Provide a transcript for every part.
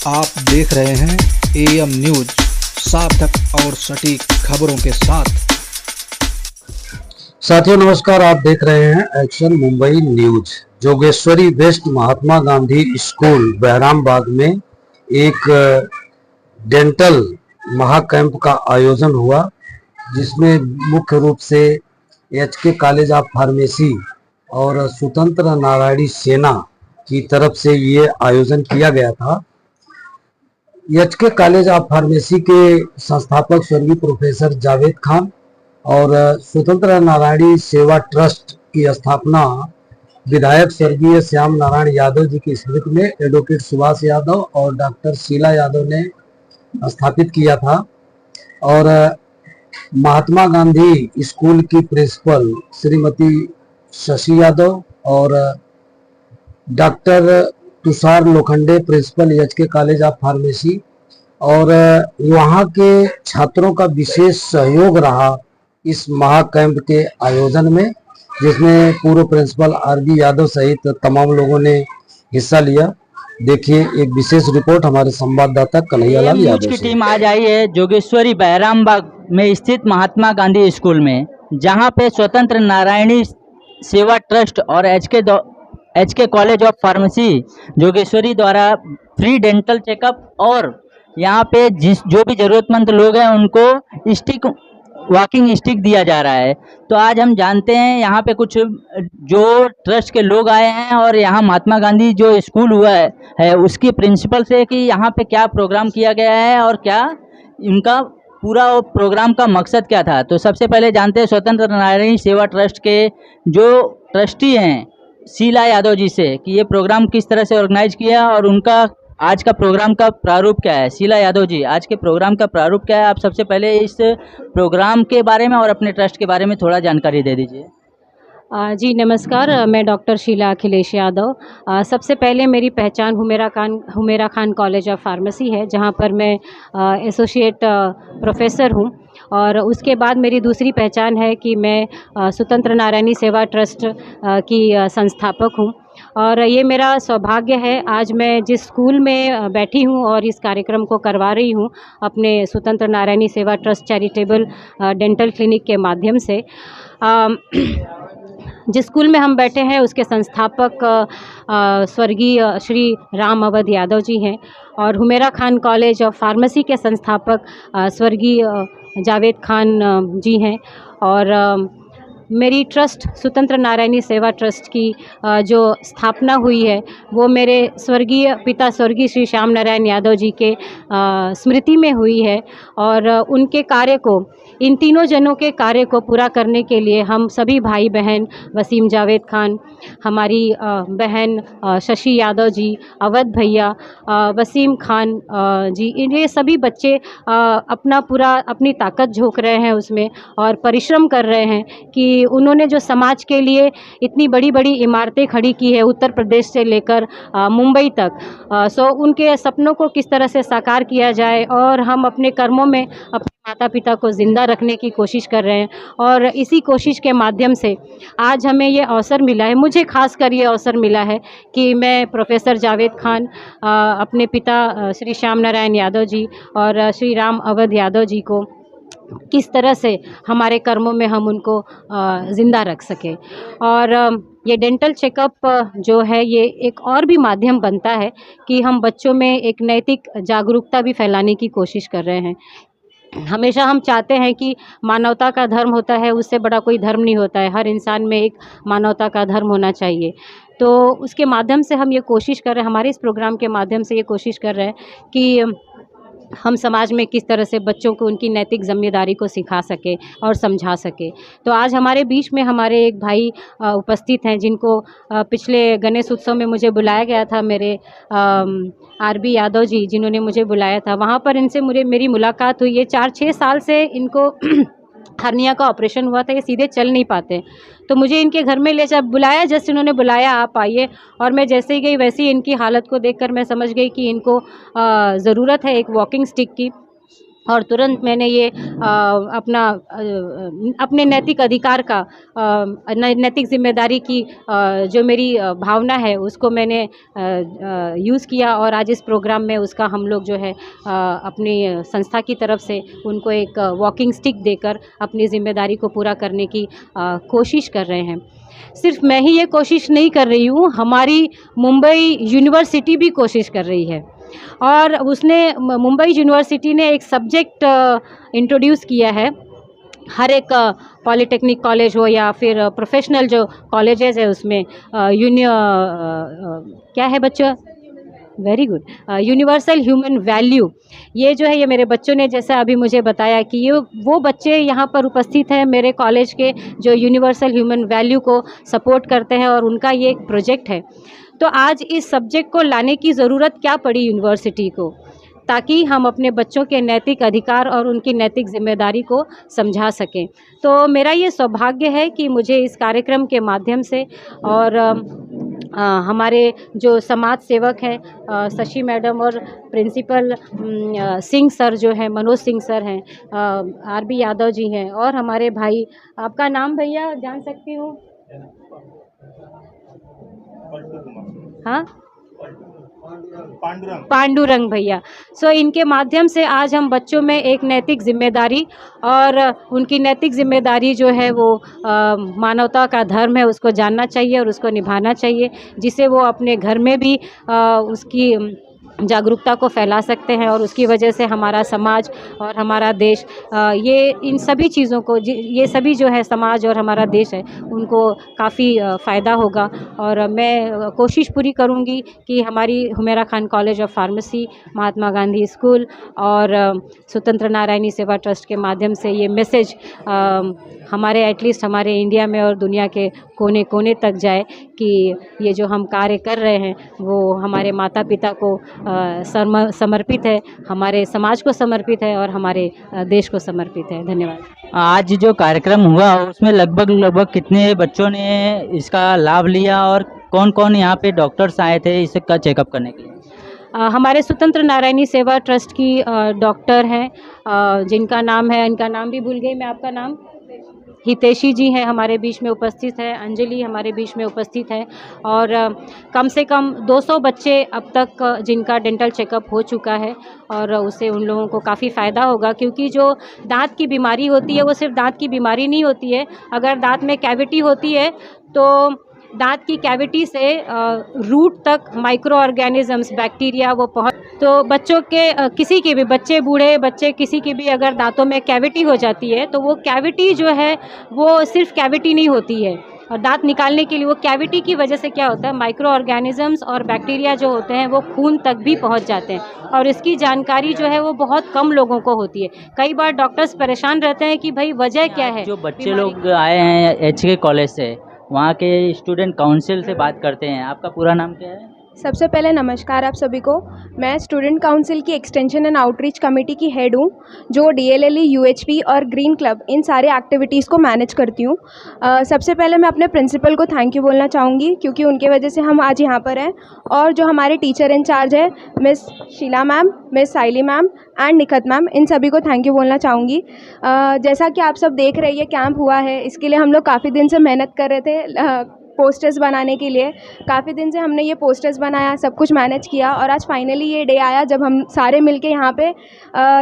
आप देख रहे हैं एएम न्यूज, सार्थक और सटीक खबरों के साथ। साथियों नमस्कार, आप देख रहे हैं action Mumbai news. Jogeshwari west Mahatma Gandhi school Behram Baug में एक डेंटल महाकैंप का आयोजन हुआ, जिसमें मुख्य रूप से एचके कॉलेज ऑफ फार्मेसी और स्वतंत्र नारायणी सेना की तरफ से ये आयोजन किया गया था। एचके कॉलेज ऑफ फार्मेसी के संस्थापक स्वर्गीय प्रोफेसर जावेद खान और स्वतंत्र नारायणी सेवा ट्रस्ट की स्थापना विधायक स्वर्गीय श्याम नारायण यादव जी की स्मृति में एडवोकेट सुभाष यादव और डॉक्टर शीला यादव ने स्थापित किया था। और महात्मा गांधी स्कूल की प्रिंसिपल श्रीमती शशि यादव और doctor Tushar Lokhande principal HK college of pharmacy, और वहाँ के छात्रों का विशेष सहयोग रहा इस महाकैंप के आयोजन में, जिसमें पूर्व प्रिंसिपल आरबी यादव सहित तमाम लोगों ने हिस्सा लिया। देखिए एक विशेष रिपोर्ट हमारे संवाददाता कन्हैयालाल यादव की से। टीम आज आई है जोगेश्वरी बहराम बाग में स्थित महात्मा गांधी स्कूल में, जहां पे स्वतंत्र नारायणी सेवा ट्रस्ट और HK college of pharmacy Jogeshwari द्वारा फ्री डेंटल चेकअप और यहाँ पे जो भी ज़रूरतमंद लोग हैं उनको वॉकिंग स्टिक दिया जा रहा है। तो आज हम जानते हैं यहाँ पे कुछ जो ट्रस्ट के लोग आए हैं और यहाँ महात्मा गांधी जो स्कूल हुआ है उसकी प्रिंसिपल से कि यहाँ पे क्या प्रोग्राम किया गया है और क्या इनका पूरा प्रोग्राम का मकसद क्या था। तो सबसे पहले जानते हैं स्वतंत्र नारायणी सेवा ट्रस्ट के जो ट्रस्टी हैं शीला यादव जी से कि ये प्रोग्राम किस तरह से ऑर्गेनाइज किया और उनका आज का प्रोग्राम का प्रारूप क्या है। शीला यादव जी, आज के प्रोग्राम का प्रारूप क्या है? आप सबसे पहले इस प्रोग्राम के बारे में और अपने ट्रस्ट के बारे में थोड़ा जानकारी दे दीजिए। जी नमस्कार, मैं डॉक्टर शीला अखिलेश यादव। सबसे पहले मेरी पहचान Humera Khan college of pharmacy है, जहां पर मैं एसोसिएट प्रोफेसर हूं। और उसके बाद मेरी दूसरी पहचान है कि मैं स्वतंत्र नारायणी सेवा ट्रस्ट की संस्थापक हूं। और ये मेरा सौभाग्य है, आज मैं जिस स्कूल में बैठी हूँ और इस कार्यक्रम को करवा रही हूँ अपने स्वतंत्र Narayani Seva trust charitable dental clinic के माध्यम से। जिस स्कूल में हम बैठे हैं उसके संस्थापक स्वर्गीय श्री राम अवध यादव जी हैं, और Humera Khan college of pharmacy के संस्थापक स्वर्गीय जावेद खान जी हैं। और मेरी ट्रस्ट स्वतंत्र नारायणी सेवा ट्रस्ट की जो स्थापना हुई है वो मेरे स्वर्गीय पिता स्वर्गीय श्री श्याम नारायण यादव जी के स्मृति में हुई है। और उनके कार्य को, इन तीनों जनों के कार्य को पूरा करने के लिए हम सभी भाई बहन, वसीम जावेद खान, हमारी बहन शशि यादव जी, अवध भैया, वसीम खान जी, ये सभी बच्चे अपनी ताकत झोंक रहे हैं उसमें और परिश्रम कर रहे हैं कि उन्होंने जो समाज के लिए इतनी बड़ी बड़ी इमारतें खड़ी की है उत्तर प्रदेश से लेकर मुंबई तक, सो उनके सपनों को किस तरह से साकार किया जाए और हम अपने कर्मों में अपने माता पिता को ज़िंदा रखने की कोशिश कर रहे हैं। और इसी कोशिश के माध्यम से आज हमें ये अवसर मिला है, मुझे खासकर ये अवसर मिला है कि मैं प्रोफेसर जावेद खान, अपने पिता श्री श्याम नारायण यादव जी और श्री राम अवध यादव जी को किस तरह से हमारे कर्मों में हम उनको ज़िंदा रख सकें। और ये डेंटल चेकअप जो है ये एक और भी माध्यम बनता है कि हम बच्चों में एक नैतिक जागरूकता भी फैलाने की कोशिश कर रहे हैं। हमेशा हम चाहते हैं कि मानवता का धर्म होता है, उससे बड़ा कोई धर्म नहीं होता है, हर इंसान में एक मानवता का धर्म होना चाहिए। तो उसके माध्यम से हम ये कोशिश कर रहे हैं, हमारे इस प्रोग्राम के माध्यम से ये कोशिश कर रहे हैं कि हम समाज में किस तरह से बच्चों को उनकी नैतिक जिम्मेदारी को सिखा सके और समझा सके। तो आज हमारे बीच में हमारे एक भाई उपस्थित हैं जिनको पिछले गणेश उत्सव में मुझे बुलाया गया था, मेरे आरबी यादव जी जिन्होंने मुझे बुलाया था, वहाँ पर इनसे मेरी मुलाकात हुई। ये 4-6 साल से इनको हर्निया का ऑपरेशन हुआ था, ये सीधे चल नहीं पाते। तो मुझे इनके घर में ले जब बुलाया, जस्ट इन्होंने बुलाया आप आइए, और मैं जैसे ही गई वैसे ही इनकी हालत को देखकर मैं समझ गई कि इनको ज़रूरत है एक वॉकिंग स्टिक की। और तुरंत मैंने ये अपने नैतिक अधिकार का नैतिक जिम्मेदारी की जो मेरी भावना है उसको मैंने यूज़ किया और आज इस प्रोग्राम में उसका हम लोग जो है अपनी संस्था की तरफ से उनको एक वॉकिंग स्टिक देकर अपनी ज़िम्मेदारी को पूरा करने की कोशिश कर रहे हैं। सिर्फ मैं ही ये कोशिश नहीं कर रही हूँ, हमारी मुंबई यूनिवर्सिटी भी कोशिश कर रही है और उसने मुंबई यूनिवर्सिटी ने एक सब्जेक्ट इंट्रोड्यूस किया है। हर एक पॉलिटेक्निक कॉलेज हो या फिर प्रोफेशनल जो कॉलेजेस है उसमें क्या है बच्चों, very good, universal human value. ये जो है ये मेरे बच्चों ने जैसा अभी मुझे बताया कि ये वो बच्चे यहाँ पर उपस्थित हैं मेरे कॉलेज के जो यूनिवर्सल ह्यूमन वैल्यू को सपोर्ट करते हैं और उनका ये एक प्रोजेक्ट है। तो आज इस सब्जेक्ट को लाने की ज़रूरत क्या पड़ी यूनिवर्सिटी को, ताकि हम अपने बच्चों के नैतिक अधिकार और उनकी नैतिक जिम्मेदारी को समझा सकें। तो मेरा ये सौभाग्य है कि मुझे इस कार्यक्रम के माध्यम से और हमारे जो समाज सेवक हैं शशि मैडम और प्रिंसिपल सिंह सर जो हैं, मनोज सिंह सर हैं, आरबी यादव जी हैं और हमारे भाई, आपका नाम भैया जान सकती हूँ? हाँ, पांडुरंग भैया। सो इनके माध्यम से आज हम बच्चों में एक नैतिक जिम्मेदारी और उनकी नैतिक जिम्मेदारी जो है वो मानवता का धर्म है उसको जानना चाहिए और उसको निभाना चाहिए, जिसे वो अपने घर में भी उसकी जागरूकता को फैला सकते हैं और उसकी वजह से हमारा समाज और हमारा देश ये इन सभी चीज़ों को ये सभी जो है समाज और हमारा देश है उनको काफ़ी फ़ायदा होगा। और मैं कोशिश पूरी करूँगी कि हमारी Humera Khan college of pharmacy, Mahatma Gandhi school और स्वतंत्र नारायणी सेवा ट्रस्ट के माध्यम से ये मैसेज हमारे एटलीस्ट हमारे इंडिया में और दुनिया के कोने कोने तक जाए कि ये जो हम कार्य कर रहे हैं वो हमारे माता पिता को समर्पित है, हमारे समाज को समर्पित है और हमारे देश को समर्पित है। धन्यवाद। आज जो कार्यक्रम हुआ उसमें लगभग कितने बच्चों ने इसका लाभ लिया और कौन कौन यहाँ पे डॉक्टर्स आए थे इसका चेकअप करने के लिए? हमारे स्वतंत्र नारायणी सेवा ट्रस्ट की डॉक्टर हैं जिनका नाम है, इनका नाम भी भूल गई मैं, आपका नाम? हितेशी जी हैं हमारे बीच में उपस्थित है, अंजलि हमारे बीच में उपस्थित है और कम से कम 200 बच्चे अब तक जिनका डेंटल चेकअप हो चुका है और उससे उन लोगों को काफ़ी फ़ायदा होगा, क्योंकि जो दांत की बीमारी होती है वो सिर्फ दांत की बीमारी नहीं होती है। अगर दांत में कैविटी होती है तो दांत की कैविटी से रूट तक माइक्रो ऑर्गेनिजम्स, बैक्टीरिया वो पहुँच, तो बच्चों के किसी के भी, बच्चे बूढ़े बच्चे किसी के भी अगर दांतों में कैविटी हो जाती है तो वो कैविटी जो है वो सिर्फ कैविटी नहीं होती है और दांत निकालने के लिए वो कैविटी की वजह से क्या होता है, माइक्रो ऑर्गेनिजम्स और बैक्टीरिया जो होते हैं वो खून तक भी पहुंच जाते हैं और इसकी जानकारी जो है वो बहुत कम लोगों को होती है। कई बार डॉक्टर्स परेशान रहते हैं कि भाई वजह क्या है। जो बच्चे लोग आए हैं एचके कॉलेज से, वहाँ के स्टूडेंट काउंसिल से बात करते हैं, आपका पूरा नाम क्या है? सबसे पहले नमस्कार आप सभी को। मैं स्टूडेंट काउंसिल की एक्सटेंशन एंड आउटरीच कमेटी की हेड हूँ, जो DLLE, UHP और ग्रीन क्लब इन सारे एक्टिविटीज़ को मैनेज करती हूँ। सबसे पहले मैं अपने प्रिंसिपल को थैंक यू बोलना चाहूँगी, क्योंकि उनके वजह से हम आज यहाँ पर हैं। और जो हमारे टीचर इंचार्ज है miss Sheela ma'am, miss Saili ma'am and Nikhat ma'am, इन सभी को थैंक यू बोलना चाहूँगी। जैसा कि आप सब देख रहे हैं, ये कैंप हुआ है, इसके लिए हम लोग काफ़ी दिन से मेहनत कर रहे थे पोस्टर्स बनाने के लिए। काफ़ी दिन से हमने ये पोस्टर्स बनाया, सब कुछ मैनेज किया और आज फाइनली ये डे आया जब हम सारे मिलके यहाँ पे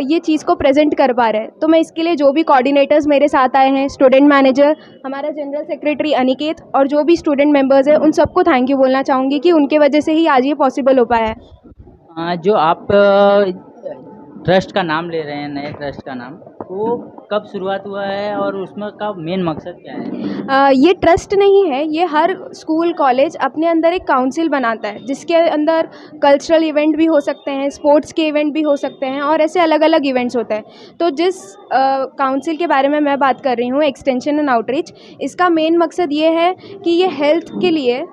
ये चीज़ को प्रेजेंट कर पा रहे हैं। तो मैं इसके लिए जो भी कोऑर्डिनेटर्स मेरे साथ आए हैं, स्टूडेंट मैनेजर, हमारा जनरल सेक्रेटरी अनिकेत और जो भी स्टूडेंट मेंबर्स हैं, उन सबको थैंक यू बोलना चाहूँगी कि उनके वजह से ही आज ये पॉसिबल हो पाया है। जो आप ट्रस्ट का नाम ले रहे हैं, नए ट्रस्ट का नाम, वो कब शुरुआत हुआ है और उसमें का मेन मकसद क्या है? ये ट्रस्ट नहीं है, ये हर स्कूल कॉलेज अपने अंदर एक काउंसिल बनाता है, जिसके अंदर कल्चरल इवेंट भी हो सकते हैं, स्पोर्ट्स के इवेंट भी हो सकते हैं और ऐसे अलग अलग इवेंट्स होते हैं। तो जिस काउंसिल के बारे में मैं बात कर रही हूँ, एक्सटेंशन एंड आउटरीच, इसका मेन मकसद ये है कि ये हेल्थ के लिए,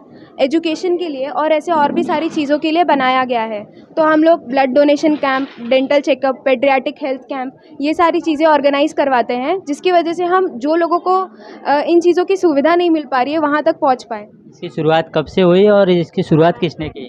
एजुकेशन के लिए और ऐसे और भी सारी चीज़ों के लिए बनाया गया है। तो हम लोग blood donation camp, dental checkup, paediatric health camp, ये सारी चीज़ें ऑर्गेनाइज़ करवाते हैं, जिसकी वजह से हम जो लोगों को इन चीज़ों की सुविधा नहीं मिल पा रही है वहाँ तक पहुँच पाए। इसकी शुरुआत कब से हुई और इसकी शुरुआत किसने की?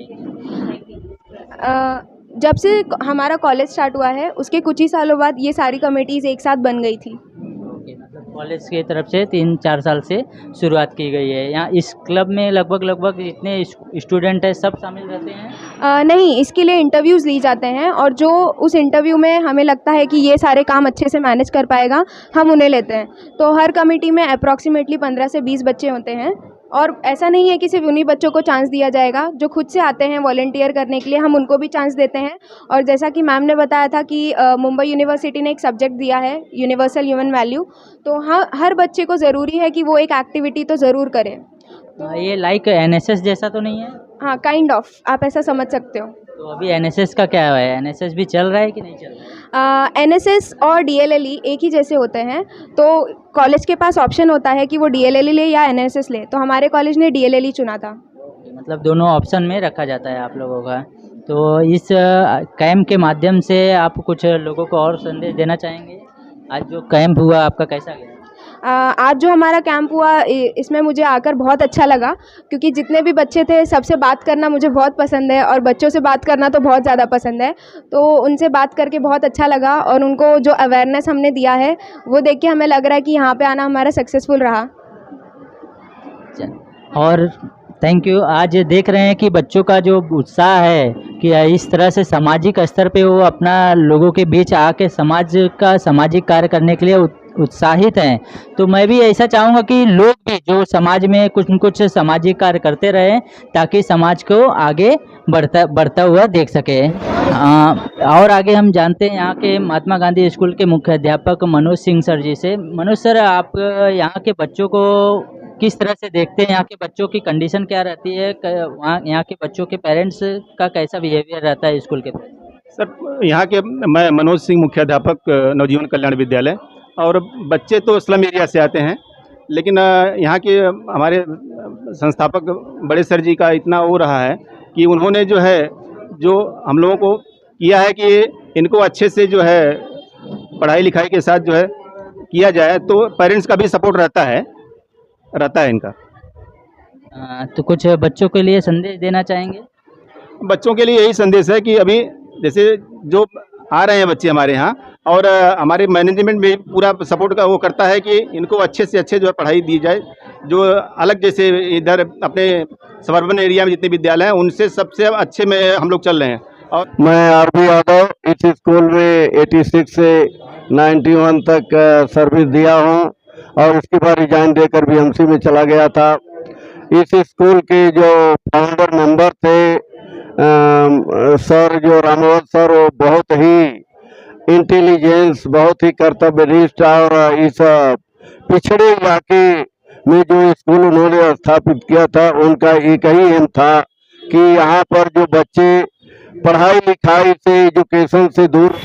जब से हमारा कॉलेज स्टार्ट हुआ है उसके कुछ ही सालों बाद ये सारी कमेटीज़ एक साथ बन गई थी। ओके, मतलब कॉलेज की तरफ से 3-4 साल से शुरुआत की गई है। यहाँ इस क्लब में लगभग जितने स्टूडेंट हैं सब शामिल रहते हैं? नहीं, इसके लिए इंटरव्यूज़ ली जाते हैं और जो उस इंटरव्यू में हमें लगता है कि ये सारे काम अच्छे से मैनेज कर पाएगा, हम उन्हें लेते हैं। तो हर कमेटी में अप्रॉक्सीमेटली 15 से 20 बच्चे होते हैं और ऐसा नहीं है कि सिर्फ उन्हीं बच्चों को चांस दिया जाएगा। जो खुद से आते हैं वॉलंटियर करने के लिए, हम उनको भी चांस देते हैं। और जैसा कि मैम ने बताया था कि मुंबई यूनिवर्सिटी ने एक सब्जेक्ट दिया है, यूनिवर्सल ह्यूमन वैल्यू, तो हाँ, हर बच्चे को ज़रूरी है कि वो एक एक्टिविटी तो ज़रूर करे। ये लाइक एनएसएस जैसा तो नहीं है? हाँ, काइंड ऑफ, आप ऐसा समझ सकते हो। तो अभी एनएसएस का क्या है? एनएसएस भी चल रहा है कि नहीं चल रहा है? एनएसएस और डीएलएलई एक ही जैसे होते हैं, तो कॉलेज के पास ऑप्शन होता है कि वो डीएलएलई ले या एनएसएस ले, तो हमारे कॉलेज ने डीएलएलई चुना था। मतलब दोनों ऑप्शन में रखा जाता है आप लोगों का। तो इस कैंप के माध्यम से आप कुछ लोगों को और संदेश देना चाहेंगे? आज जो कैंप हुआ आपका कैसा गया? आज जो हमारा कैंप हुआ इसमें मुझे आकर बहुत अच्छा लगा, क्योंकि जितने भी बच्चे थे सबसे बात करना मुझे बहुत पसंद है और बच्चों से बात करना तो बहुत ज़्यादा पसंद है। तो उनसे बात करके बहुत अच्छा लगा और उनको जो अवेयरनेस हमने दिया है वो देख के हमें लग रहा है कि यहाँ पे आना हमारा सक्सेसफुल रहा। और थैंक यू। आज देख रहे हैं कि बच्चों का जो उत्साह है कि इस तरह से सामाजिक स्तर पे वो अपना लोगों के बीच आके समाज का सामाजिक कार्य करने के लिए उत्साहित हैं। तो मैं भी ऐसा चाहूँगा कि लोग भी जो समाज में कुछ न कुछ सामाजिक कार्य करते रहें ताकि समाज को आगे बढ़ता हुआ देख सके। और आगे हम जानते हैं यहाँ के महात्मा गांधी स्कूल के मुख्य अध्यापक मनोज सिंह सर जी से। मनोज सर, आप यहाँ के बच्चों को किस तरह से देखते हैं? यहाँ के बच्चों की कंडीशन क्या रहती है? यहाँ के बच्चों के पेरेंट्स का कैसा बिहेवियर रहता है स्कूल के? सर, यहाँ के मैं मनोज सिंह मुख्याध्यापक नवजीवन कल्याण विद्यालय, और बच्चे तो स्लम एरिया से आते हैं, लेकिन यहाँ के हमारे संस्थापक बड़े सर जी का इतना वो रहा है कि उन्होंने जो है जो हम लोगों को किया है कि इनको अच्छे से जो है पढ़ाई लिखाई के साथ जो है किया जाए, तो पेरेंट्स का भी सपोर्ट रहता है इनका। तो कुछ बच्चों के लिए संदेश देना चाहेंगे? बच्चों के लिए यही संदेश है कि अभी जैसे जो आ रहे हैं बच्चे हमारे यहाँ, और हमारे मैनेजमेंट भी पूरा सपोर्ट का वो करता है कि इनको अच्छे से अच्छे जो है पढ़ाई दी जाए। जो अलग जैसे इधर अपने सबर्बन एरिया में जितने विद्यालय हैं उनसे सबसे अच्छे में हम लोग चल रहे हैं। और मैं आरबी यादव इस स्कूल में 86 से 91 तक सर्विस दिया हूं और उसके बाद रिजाइन देकर बीएमसी में चला गया था। इस स्कूल के जो फाउंडर मेंबर थे सर जो रामवत सर, वो बहुत ही इंटेलिजेंस, बहुत ही कर्तव्यनिष्ठ, और इस पिछड़े इलाके में जो स्कूल उन्होंने स्थापित किया था उनका एक ही एम था कि यहाँ पर जो बच्चे पढ़ाई लिखाई से, एजुकेशन से दूर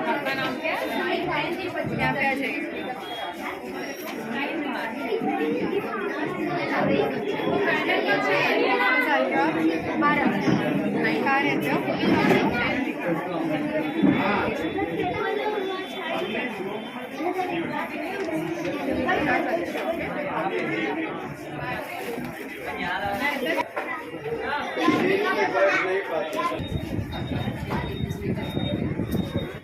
आपका नाम क्या है? यहाँ पे आ जाइए। कार्य